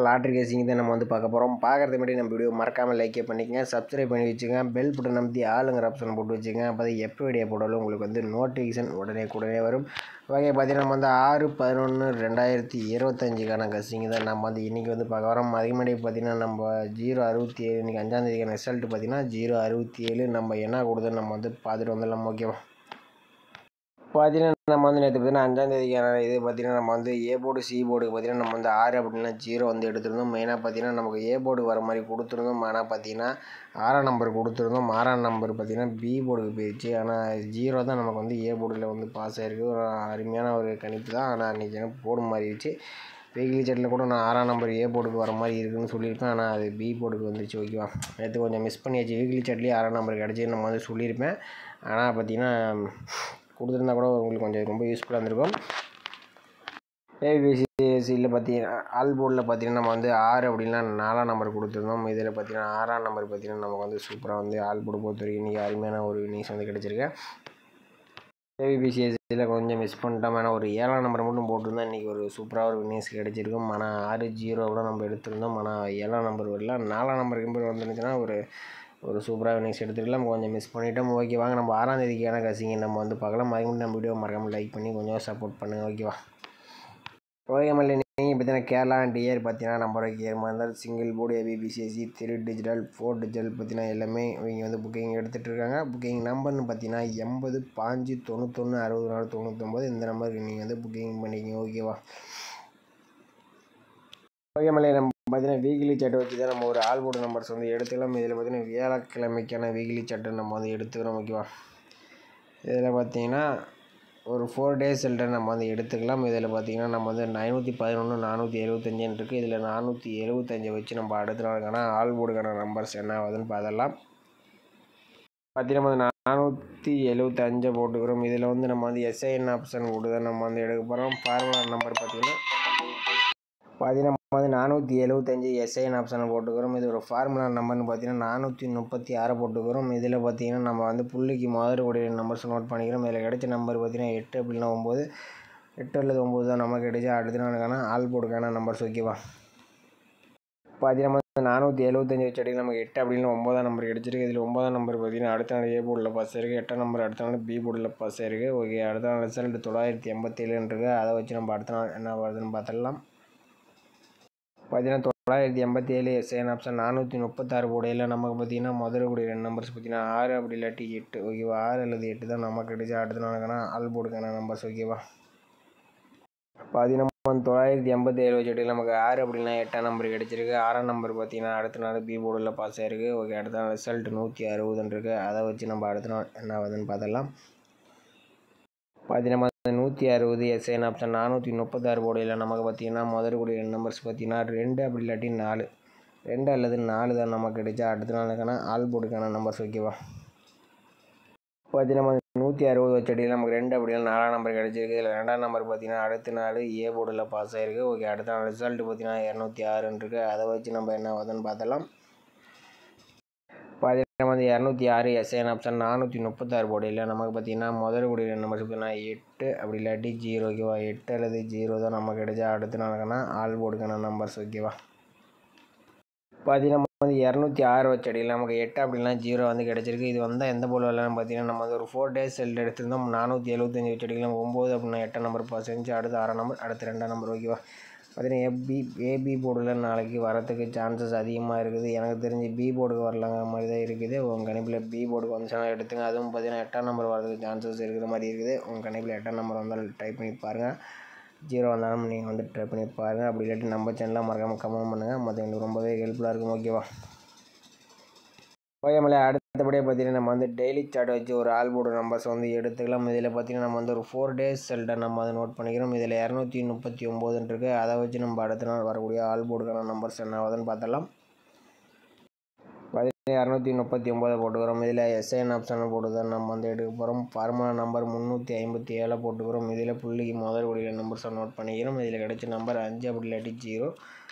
Lottery கேசிங் தான் நம்ம வந்து பார்க்க போகிறோம். பார்க்குறதுக்கு முன்னாடி நம்ம வீடியோ மறக்காமல் லைக்கே பண்ணிக்கங்க, சப்ஸ்கிரைப் பண்ணி வச்சுங்க, பெல் பட்டன் அமைத்தி ஆளுங்கிற ஆப்ஷன் போட்டு வச்சுங்க. அப்போ தான் எப்போ வீடியோ போட்டாலும் உங்களுக்கு வந்து நோட்டிஃபிகேஷன் உடனே வரும். ஓகே, பார்த்தீங்கன்னா நம்ம வந்து 6/11/2025க்கான கசிங் தான் நம்ம வந்து இன்றைக்கி வந்து பார்க்க வரோம். அதுக்கு முன்னாடி பார்த்தீங்கன்னா நம்ம 067 இன்றைக்கி 5ஆம் தேதிக்கான ரிசல்ட் பார்த்தீங்கன்னா 067 நம்ம என்ன கொடுத்தோன்னு நம்ம வந்து பார்த்துட்டு வந்துடலாம். ஓகேவா, பார்த்தீங்கன்னா நம்ம வந்து நேற்று பார்த்தீங்கன்னா 5ஆம் தேதிக்கான இது பார்த்தீங்கன்னா நம்ம வந்து ஏ போர்டு சி போர்டுக்கு பார்த்தீங்கன்னா நம்ம வந்து 6 அப்படின்னா 0 வந்து எடுத்திருந்தோம். மெயினாக பார்த்தீங்கன்னா நமக்கு ஏ போர்டு வர மாதிரி கொடுத்துருந்தோம். ஆனால் பார்த்தீங்கன்னா 6ஆம் நம்பர் கொடுத்துருந்தோம். 6ஆம் நம்பர் பார்த்தீங்கன்னா பி போர்டுக்கு போயிடுச்சு. ஆனால் 0 தான் நமக்கு வந்து ஏ போர்டில் வந்து பாஸ் ஆகிருக்கு. ஒரு அருமையான ஒரு கணிப்பு தான். ஆனால் அன்றைக்கி எனக்கு போர்டு மாறிடுச்சு. வீக்லி சாட்டில் கூட நான் 6ஆம் நம்பர் ஏ போர்டுக்கு வர மாதிரி இருக்குதுன்னு சொல்லியிருப்பேன். ஆனால் அது பி போர்டுக்கு வந்துருச்சு. ஓகேவா, நேற்று கொஞ்சம் மிஸ் பண்ணியாச்சு. வீக்லி சாட்லேயே 6ஆம் நம்பர் கிடச்சி நம்ம வந்து சொல்லியிருப்பேன். ஆனால் பார்த்தீங்கன்னா கொடுத்துருந்தா கூட உங்களுக்கு கொஞ்சம் ரொம்ப யூஸ்ஃபுல்லாக இருந்திருக்கும். ஏபிசிஎஸ்சியில் பார்த்தீங்கன்னா ஆல் போர்டில் பார்த்தீங்கன்னா நம்ம வந்து 6 அப்படின்னா 4ஆம் நம்பர் கொடுத்துருந்தோம். இதில் பார்த்தீங்கன்னா 6ஆம் நம்பர் பார்த்தீங்கன்னா நமக்கு வந்து சூப்பராக வந்து ஆல் போர்டு பொறுத்த வரைக்கும் இன்றைக்கி அருமையான ஒரு நியூஸ் வந்து கிடச்சிருக்கு. ஏபிசிஎஸ்சியில் கொஞ்சம் மிஸ் பண்ணிட்டோம். ஆனால் ஒரு 7ஆம் நம்பர் மட்டும் போட்டிருந்தோம். இன்றைக்கி ஒரு சூப்பராக ஒரு நியூஸ் கிடச்சிருக்கும். ஆனால் 6-0 கூட நம்ம எடுத்திருந்தோம். ஆனால் 7ஆம் நம்பர் வரல. 4ஆம் நம்பருக்கு நம்பர் வந்துருந்துச்சுன்னா ஒரு சூப்பராக நியூஸ் எடுத்துக்கலாம். கொஞ்சம் மிஸ் பண்ணிவிட்டோம். ஓகே, வாங்க நம்ம 6ஆம் தேதிக்கான கசிங்க நம்ம வந்து பார்க்கலாம். அதுக்கு முன்னாடி நம்ம வீடியோ மறக்காமல் லைக் பண்ணி கொஞ்சம் சப்போர்ட் பண்ணுங்கள். ஓகேவா, ஓகே மல்ல நீங்கள் பார்த்தீங்கன்னா கேரளா அண்ட் இயர் பார்த்தீங்கன்னா நம்பர் வைக்கிற மாதிரி இருந்தால் சிங்கிள் போர்டு ஏபிசிஎஸ்சி 3 டிஜிட்டல் 4 டிஜிட்டல் பார்த்தீங்கன்னா எல்லாமே இவங்க வந்து புக்கிங் எடுத்துகிட்டு இருக்காங்க. புக்கிங் நம்பர்னு பார்த்தீங்கன்னா 80 5 91 64 99 இந்த நம்பருக்கு நீங்கள் வந்து புக்கிங் பண்ணிக்கிங்க. ஓகேவா, ஓகே மல்ல நம்ம பார்த்தீங்கன்னா வீக்லி சாட்டை வச்சு தான் நம்ம ஒரு ஆல் போர்டு நம்பர்ஸ் வந்து எடுத்துக்கலாம். இதில் பார்த்தீங்கன்னா வியாழக்கிழமைக்கான வீக்லி சாட்டை நம்ம வந்து எடுத்துக்கிறோம். ஓகேவா, இதில் பார்த்தீங்கன்னா ஒரு 4 டேஸ் ரிசல்ட்டை நம்ம வந்து எடுத்துக்கலாம். இதில் பார்த்தீங்கன்னா நம்ம வந்து 511 475 இருக்குது. இதில் 475 வச்சு நம்ம அடுத்த நாளுக்கான ஆல் போர்டுக்கான நம்பர்ஸ் என்ன ஆகுதுன்னு பார்த்துடலாம். பார்த்தீங்கன்னா 475 போட்டுக்கிறோம். இதில் வந்து நம்ம வந்து எஸ்ஐஎன் ஆப்ஷன் போட்டு தான் நம்ம வந்து எடுக்க போகிறோம். ஃபார்முலா நம்பர் பார்த்தீங்கன்னா நம்ம வந்து 475 எஸ்ஐஎன் ஆப்ஷனை போட்டுக்கிறோம். இதோட ஃபார்முலா நம்பர்னு பார்த்தீங்கன்னா 436 போட்டுக்கிறோம். இதில் பார்த்தீங்கன்னா நம்ம வந்து புள்ளிக்கு முதலுடைய நம்பர்ஸ் நோட் பண்ணிக்கிறோம். இதில் கிடைச்ச நம்பர் பார்த்தீங்கன்னா 8 அப்படின்னா 9, 8 அல்லது 9 தான் நமக்கு கிடைச்சா அடுத்த நாளுக்கான ஆல் போர்டுக்கான நம்பர்ஸ். ஓகேவா, பார்த்தீங்கன்னா 475 வச்சு அடிக்க நமக்கு 8 அப்படின்னு 9ஆம் நம்பர் கிடச்சிருக்கு. இதில் 9ஆம் நம்பர் பார்த்தீங்கன்னா அடுத்த நாள் ஏ போர்டில் பாஸ் ஆயிருக்கு. 8ஆம் நம்பர் அடுத்த நாள் பி போர்டில் பாஸ் ஆயிருக்கு. ஓகே, அடுத்த நாள் ரிசல்ட் 987 இருக்குது. அதை வச்சு நம்ம அடுத்த நாள் என்ன வருதுன்னு பார்த்துடலாம். பார்த்தீங்கன்னா 987 எஸ்ஐஎன் ஆப்ஷன் 436 போடையில் நமக்கு பார்த்தீங்கன்னா முதல்கூடிய 2 நம்பர்ஸ் பார்த்தீங்கன்னா 6 அப்படி இல்லாட்டி 8. ஓகேவா, 6 அல்லது 8 தான் நமக்கு கிடைச்சா அடுத்த நாளுக்கான ஆல் போர்டுக்கான நம்பர்ஸ். ஓகேவா, பார்த்தீங்கன்னா 987 வச்சுட்டு நமக்கு 6 அப்படின்னா 8ஆம் நம்பர் கிடச்சிருக்கு. 6ஆம் நம்பர் பார்த்தீங்கன்னா அடுத்த நாள் பி போர்டில் பாஸ் ஆயிருக்கு. ஓகே, அடுத்த நாள் ரிசல்ட் 160 இருக்குது. அதை வச்சு நம்ம அடுத்த நாள் என்ன ஆகுதுன்னு பார்த்துடலாம். பார்த்தீங்கன்னா 160 எஸ்ஐஎன் ஆப்ஷன் 436 போர்டில் நமக்கு பார்த்தீங்கன்னா முதல்கூடிய நம்பர்ஸ் பார்த்தீங்கன்னா 2 அப்படி இல்லாட்டி 4, 2 அல்லது 4 தான் நமக்கு கிடைச்சா அடுத்த நாளுக்கான ஆல் போர்டுக்கான நம்பர்ஸ். ஓகேவா, பார்த்தீங்கன்னா 160 வச்சடியில் நமக்கு 2 அப்படின்னா 4ஆம் நம்பர் கிடச்சிருக்கு. இதில் 2ஆம் நம்பர் பார்த்தீங்கன்னா அடுத்த நாள் ஏ போர்டில் பாஸ் ஆகிருக்கு. ஓகே, அடுத்த நாள் ரிசல்ட் பார்த்தீங்கன்னா 206 இருக்குது. அதை வச்சு நம்ம என்ன ஆகுதுன்னு பார்த்தலாம். பார்த்தீங்கன்னா வந்து 206 எஸ்ஐஎன் ஆப்ஷன் 436 போர்டில் நமக்கு பார்த்தீங்கன்னா முதல்கூடிய நம்பர்ஸ் பார்த்தீங்கன்னா 8 அப்படி இல்லாட்டி 0. ஓகேவா, 8 அல்லது 0 தான் நமக்கு கிடைச்சா அடுத்த நாளுக்கான ஆல் போர்டுக்கான நம்பர்ஸ். ஓகேவா, பார்த்தீங்கன்னா வந்து 206 வச்சடியில் நமக்கு 8 அப்படின்னா 0 வந்து கிடச்சிருக்கு. இது வந்து எந்த போல் வரலான்னு பார்த்தீங்கன்னா நம்ம வந்து ஒரு 4 டேஸ் ரிசல்ட் எடுத்திருந்தோம். 475 வச்சடியில் 9 அப்படின்னா 8ஆம் நம்பர் பாஸ் ஆச்சு. அடுத்து 6ஆம் நம்பர், அடுத்து 2ஆம் நம்பர். ஓகேவா, பார்த்தீங்கன்னா ஏபி போர்டில் நாளைக்கு வரத்துக்கு சான்சஸ் அதிகமாக இருக்குது. எனக்கு தெரிஞ்சு பி போர்டுக்கு வரலாங்கிற மாதிரி தான் இருக்குது. உங்கள் கணிப்பில் பி போர்டுக்கு வந்துச்சுன்னா எடுத்துங்க. அதுவும் பார்த்தீங்கன்னா 8ஆம் நம்பர் வரதுக்கு சான்சஸ் இருக்கிற மாதிரி இருக்குது. உங்கள் கணிப்பில் 8ஆம் நம்பர் வந்தாலும் ட்ரை பண்ணி பாருங்கள். 0 வந்தாலும் நீங்கள் வந்து ட்ரை பண்ணி பாருங்கள். அப்படி இல்லாட்டி நம்ம சேனலில் மறக்காமல் கமெண்ட் பண்ணுங்கள். மற்றவங்களுக்கு ரொம்பவே ஹெல்ப்ஃபுல்லாக இருக்கும். ஓகேவா, ஓகே மல்ல அடுத்தபடியாக பார்த்தீங்கன்னா நம்ம வந்து டெய்லி சார்ட் வச்சு ஒரு ஆல் போர்டு நம்பர்ஸ் வந்து எடுத்துக்கலாம். இதில் பார்த்தீங்கன்னா நம்ம வந்து ஒரு 4 டேஸ் ரிசல்ட்டை நம்ம அதை நோட் பண்ணிக்கிறோம். இதில் 239 இருக்குது. அதை வச்சு நம்ம அடுத்த நாள் வரக்கூடிய ஆல் போர்டுக்கான நம்பர்ஸ் என்ன ஆகுதுன்னு பார்த்தலாம். பார்த்தீங்கன்னா 239 போட்டுக்கிறோம். இதில் எஸ்ஐஎன் ஆப்ஷனை போட்டு தான் நம்ம வந்து எடுக்க போகிறோம். ஃபார்முலா நம்பர் 357 போட்டுக்கிறோம். இதில் புள்ளிக்கு முதல்கூடிய நம்பர்ஸை நோட் பண்ணிக்கிறோம். இதில் கிடைச்ச நம்பர் 5 அப்படி இல்லாட்டி 0,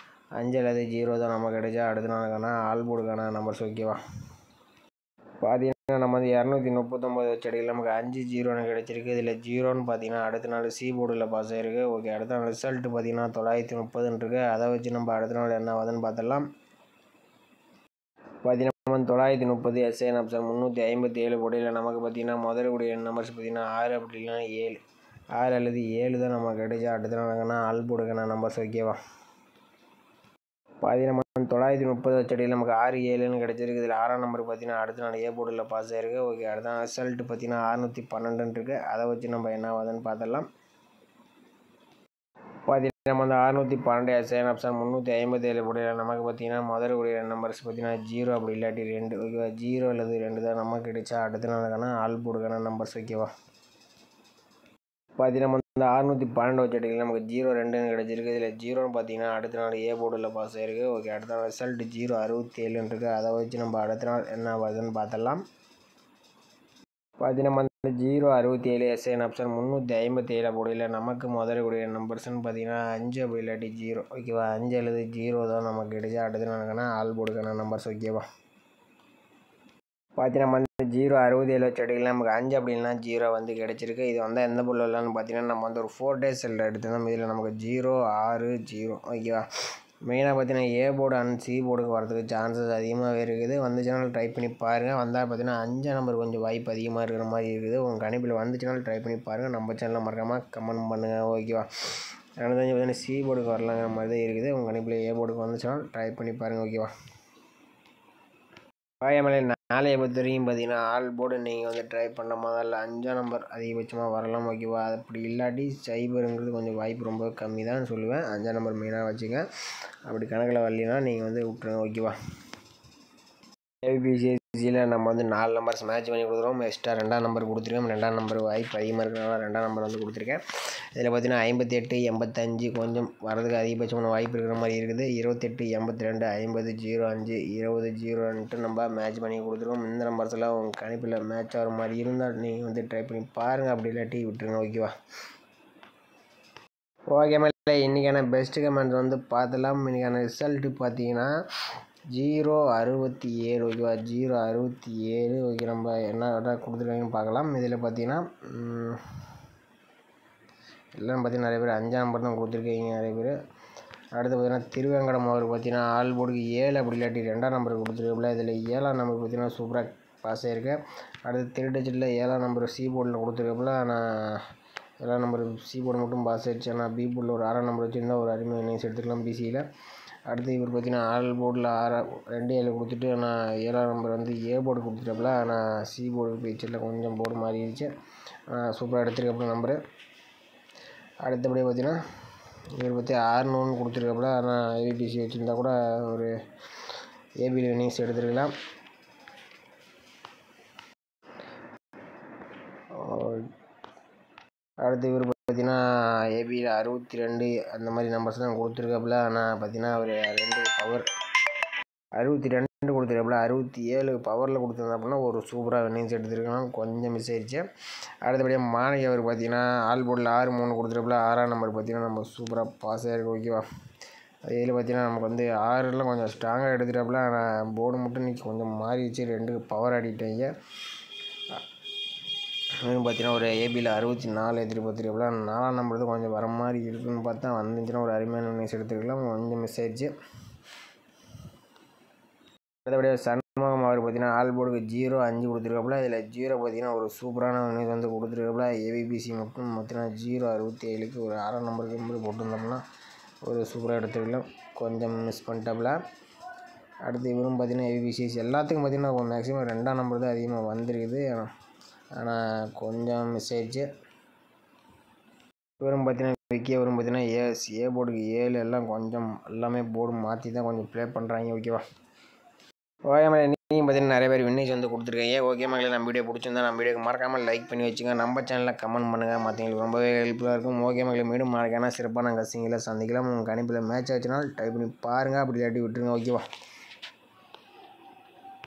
5 அல்லது 0 தான் நமக்கு கிடைச்சா அடுத்த நாளுக்கான ஆல் போர்டுக்கான நம்பர்ஸ். ஓகேவா, பார்த்தீங்கன்னா நம்ம வந்து 239 வச்ச அடியில் நமக்கு 5-0 கிடச்சிருக்கு. இதில் 0ன்னு பார்த்தீங்கன்னா அடுத்த நாள் சி போர்டில் பாஸ் ஆகிருக்கு. ஓகே, அடுத்த நாள் ரிசல்ட் பார்த்தீங்கன்னா 930 இருக்குது. அதை வச்சு நம்ம அடுத்த நாள் என்ன ஆகுதுன்னு பார்த்துடலாம். பார்த்தீங்கன்னா 930 எஸ்ஐஎன் ஆப்ஷன் 357 போட்டியில் நமக்கு பார்த்தீங்கன்னா முதலுடைய நம்பர்ஸ் பார்த்தீங்கன்னா 6 அப்படி இல்லைன்னா 7, 6 அல்லது 7 தான் நமக்கு கிடைச்சா அடுத்த நாளுங்கன்னா ஆல் போர்டுக்கான நம்பர்ஸ் ஓகேவா. பார்த்தீங்கன்னா 930 வச்சடியில் நமக்கு 6-7ன்னு கிடச்சிருக்கு. இதில் 6ஆம் நம்பர் பார்த்தீங்கன்னா அடுத்த நாள் ஏ போர்டில் பாஸ் ஆகிருக்கு. ஓகே, அடுத்த நாள் ரிசல்ட் பார்த்தீங்கன்னா 612 இருக்குது. அதை வச்சு நம்ம என்ன ஆகுதுன்னு பார்த்துடலாம். பார்த்தீங்கன்னா நம்ம வந்து 612 எஸ்ஐஎன் ஆப்ஷன் 357 போட்டியில் நமக்கு பார்த்தீங்கன்னா முதலுடைய நம்பர்ஸ் பார்த்தீங்கன்னா 0 அப்படி இல்லாட்டி 2 ஓகேவா. 0 அல்லது 2 தான் நமக்கு கிடைச்சா அடுத்த நாளுக்கான ஆல் போர்டுக்கான நம்பர்ஸ் ஓகேவா. பார்த்தீங்கன்னா வந்து 612 வச்சடியில் நமக்கு 0-2ன்னு கிடச்சிருக்கு. இதில் 0ன்னு பார்த்தீங்கன்னா அடுத்த நாள் ஏ போர்டில் பாஸ் ஆகிருக்கு. ஓகே, அடுத்த நாள் ரிசல்ட் 067 இருக்குது. அதை வச்சு நம்ம அடுத்த நாள் என்ன வருதுன்னு பார்த்துடலாம். பார்த்தீங்கன்னா வந்து 067 எஸ்ஐஎன் ஆப்ஷன் 357 போட்டியில் நமக்கு முதலுடைய நம்பர்ஸ்ன்னு பார்த்தீங்கன்னா 5 அப்படி இல்லாட்டி 0 ஓகேவா. 5 அல்லது 0 தான் நமக்கு கிடைச்சா அடுத்த நாளுக்கான ஆல் போர்டுக்கான நம்பர்ஸ் ஓகேவா. பார்த்தீங்கன்னா வந்து 067 வச்சடியில் நமக்கு 5 அப்படின்னா 0 வந்து கிடச்சிருக்கு. இது வந்து எந்த பொருள் இல்லைன்னு பார்த்தீங்கன்னா நம்ம வந்து ஒரு 4 days செல்ல எடுத்துருந்தோம். இதில் நமக்கு 0-6-0 ஓகேவா. மெயினாக பார்த்தீங்கன்னா ஏ போர்டு அண்ட் சி போர்டுக்கு வரதுக்கு சான்சஸ் அதிகமாகவே இருக்குது. வந்துச்சுனாலும் ட்ரை பண்ணி பாருங்கள். வந்தால் பார்த்தீங்கன்னா 5ஆம் நம்பர் கொஞ்சம் வாய்ப்பு அதிகமாக இருக்கிற மாதிரி இருக்குது. உங்கள் கணிப்பில் வந்துச்சுனாலும் ட்ரை பண்ணி பாருங்கள். நம்ம சேனலில் மறக்காமல் கமெண்ட் பண்ணுங்கள் ஓகேவா. எனக்கு தெரிஞ்சு பார்த்தீங்கன்னா சி போர்டுக்கு வரலாங்கிற மாதிரி தான் இருக்குது. உங்கள் கணிப்பில் ஏ போர்டுக்கு வந்துச்சுனாலும் ட்ரை பண்ணி பாருங்கள் ஓகேவா. வாயமலை நாளைய பொறுத்த வரைக்கும் பார்த்தீங்கன்னா ஆல் போர்டு நீங்கள் வந்து ட்ரை பண்ண முதல்ல 5ஆம் நம்பர் அதிகபட்சமாக வரலாம் ஓகேவா. அப்படி இல்லாட்டி சைபருங்கிறது கொஞ்சம் வாய்ப்பு ரொம்ப கம்மி தான் சொல்லுவேன். 5ஆம் நம்பர் மெயினாக வச்சுங்க. அப்படி கணக்கில் வரலைன்னா நீங்கள் வந்து விட்டுருங்க ஓகேவா. ஏபிசிஎஸ்சியில் நம்ம வந்து 4 நம்பர்ஸ் மேட்ச் பண்ணி கொடுக்குறோம். எக்ஸ்ட்ரா 2ஆம் நம்பர் கொடுத்துருக்கோம். 2ஆம் நம்பர் வாய்ப்பு அதிகமாக இருக்கிறனால 2ஆம் நம்பர் வந்து கொடுத்துருக்கேன். இதில் பார்த்தீங்கன்னா 58, 85 கொஞ்சம் வரதுக்கு அதிகபட்சமான வாய்ப்பு இருக்கிற மாதிரி இருக்குது. 28, 82, 50, 05, 20, 0ன்ட்டு நம்ம மேட்ச் பண்ணி கொடுத்துருக்கோம். இந்த நம்பர்ஸ் எல்லாம் உங்கள் கணிப்பில் மேட்ச் ஆகிற மாதிரி இருந்தால் நீங்கள் வந்து ட்ரை பண்ணி பாருங்கள். அப்படி இல்லாட்டி விட்டுருங்க ஓகேவா. ஓகே மேலே இன்றைக்கான பெஸ்ட்டு கமெண்ட்ஸ் வந்து பார்த்துலாம். இன்றைக்கான ரிசல்ட்டு பார்த்தீங்கன்னா 067 ஓகேவா. 067 ஓகே. நம்ம என்ன கொடுத்துருக்காங்கன்னு பார்க்கலாம். இதில் பார்த்தீங்கன்னா எல்லாம் பார்த்தீங்கன்னா நிறைய பேர் 5ஆம் நம்பர் தான் கொடுத்துருக்கீங்க நிறைய பேர். அடுத்து பார்த்தீங்கன்னா திருவேங்கடம் அவர் பார்த்தீங்கன்னா ஆல் போர்டுக்கு 7 அப்படி இல்லாட்டி 2ஆம் நம்பர் கொடுத்துருக்கல. இதில் 7ஆம் நம்பர் பார்த்தீங்கன்னா சூப்பராக பாஸ் ஆகிருக்கு. அடுத்து திருடச்சிட்டில் 7ஆம் நம்பர் சி போர்டில் கொடுத்துருக்கப்பல. ஆனால் 7ஆம் நம்பர் சி போர்டு மட்டும் பாஸ் ஆகிடுச்சு. ஆனால் பி போர்டில் ஒரு 6ஆம் நம்பர் வச்சுருந்தா ஒரு அருமை இன்னிங்ஸ் எடுத்துக்கலாம் பிசியில். அடுத்து இவர் பார்த்தீங்கன்னா ஆல் போர்டில் 2-7 கொடுத்துட்டு ஆனால் 7ஆம் நம்பர் வந்து ஏ போர்டு கொடுத்துட்டப்பல. ஆனால் சி போர்டு பிக்சரில் கொஞ்சம் போர்டு மாறிடுச்சு. சூப்பராக எடுத்துருக்கப்பல நம்பரு. அடுத்தபடியாக பார்த்தீங்கன்னா இவர் பற்றி 6-1 கொடுத்துருக்கப்பல. ஆனால் ஏபிசி வச்சுருந்தா கூட ஒரு ஏபியில் இன்னிங்ஸ் எடுத்துருக்கலாம். அடுத்து இவர் பார்த்தீங்கன்னா ஏபியில் 62 அந்த மாதிரி நம்பர்ஸ் தான் கொடுத்துருக்காப்புல. ஆனால் பார்த்தீங்கன்னா ஒரு 2 பவர் 62 கொடுத்துருக்காப்புல. 67 பவரில் கொடுத்துருந்தாப்புனா ஒரு சூப்பராக இன்னிங்ஸ் எடுத்துருக்கலாம். கொஞ்சம் மிஸ் ஆயிடுச்சு. அடுத்தபடியாக மாணிக் அவர் பார்த்தீங்கன்னா ஆல் போர்டில் 6-3 கொடுத்துருக்காப்புல. 6ஆம் நம்பர் பார்த்தீங்கன்னா நம்ம சூப்பராக பாஸ் ஆகிருக்கு ஓகேவா. இதில் பார்த்தீங்கன்னா நமக்கு வந்து 6ல் கொஞ்சம் ஸ்ட்ராங்காக எடுத்துட்டாப்புல. ஆனால் போர்டு மட்டும் இன்றைக்கி கொஞ்சம் மாறிடுச்சு. 2 பவர் ஆடிட்டாங்க. பார்த்தீங்கன்னா ஒரு ஏபியில் 64 எதிர்பார்த்துருக்கல. 4ஆம் நம்பர் தான் கொஞ்சம் வர மாதிரி இருக்குதுன்னு பார்த்தா வந்துச்சுன்னா ஒரு அருமையான இன்னிங்ஸ் எடுத்துருக்கலாம். கொஞ்சம் மிஸ் ஆயிடுச்சு. அடுத்தபடியாக சண்முகம் அவர் பார்த்தீங்கன்னா ஆல் போர்டுக்கு 0-5 கொடுத்துருக்காப்புல. இதில் 0 பார்த்தீங்கன்னா ஒரு சூப்பரான இன்னிங்ஸ் வந்து கொடுத்துருக்காப்புல. ஏபிபிசி மட்டும் பார்த்தீங்கன்னா 0-67க்கு ஒரு 6ஆம் நம்பருக்கு மட்டும் போட்டுருந்தோம்னா ஒரு சூப்பராக எடுத்துருக்கலாம். கொஞ்சம் மிஸ் பண்ணிட்டாப்புல. அடுத்து இவரும் பார்த்தீங்கன்னா ஏபிபிசிஎஸ் எல்லாத்துக்கும் பார்த்தீங்கன்னா மேக்ஸிமம் 2ஆம் நம்பர் தான் அதிகமாக வந்துருக்குது. ஆனால் கொஞ்சம் மிஸ் ஆயிடுச்சு. இவரும் பார்த்தீங்கன்னா விக்கி வரும் பார்த்தீங்கன்னா ஏ போர்டுக்கு 7 எல்லாம் கொஞ்சம் எல்லாமே போர்டு மாற்றி தான் கொஞ்சம் ப்ளே பண்ணுறாங்க ஓகேவா. ஓகே மேலே நீங்கள் பார்த்தீங்கன்னா நிறைய பேர் வின்னிங்ஸ் வந்து கொடுத்துருக்கீங்க. ஓகே மேலே நம்ம வீடியோ பிடிச்சிருந்தா நம்ம வீடியோக்கு மறக்காமல் லைக் பண்ணி வச்சுங்க. நம்ம சேனலில் கமெண்ட் பண்ணுங்கள். மற்றவங்களுக்கு ரொம்பவே ஹெல்ப்ஃபுல்லாக இருக்கும். ஓகே மேலே மீண்டும் நாளைக்கான சிறப்பான கசிங்களை சந்திக்கலாம். உங்கள் கணிப்பில் மேட்ச் ஆச்சுனால் ட்ரை பண்ணி பாருங்கள். அப்படி இல்லாட்டி விட்டுருங்க ஓகேவா.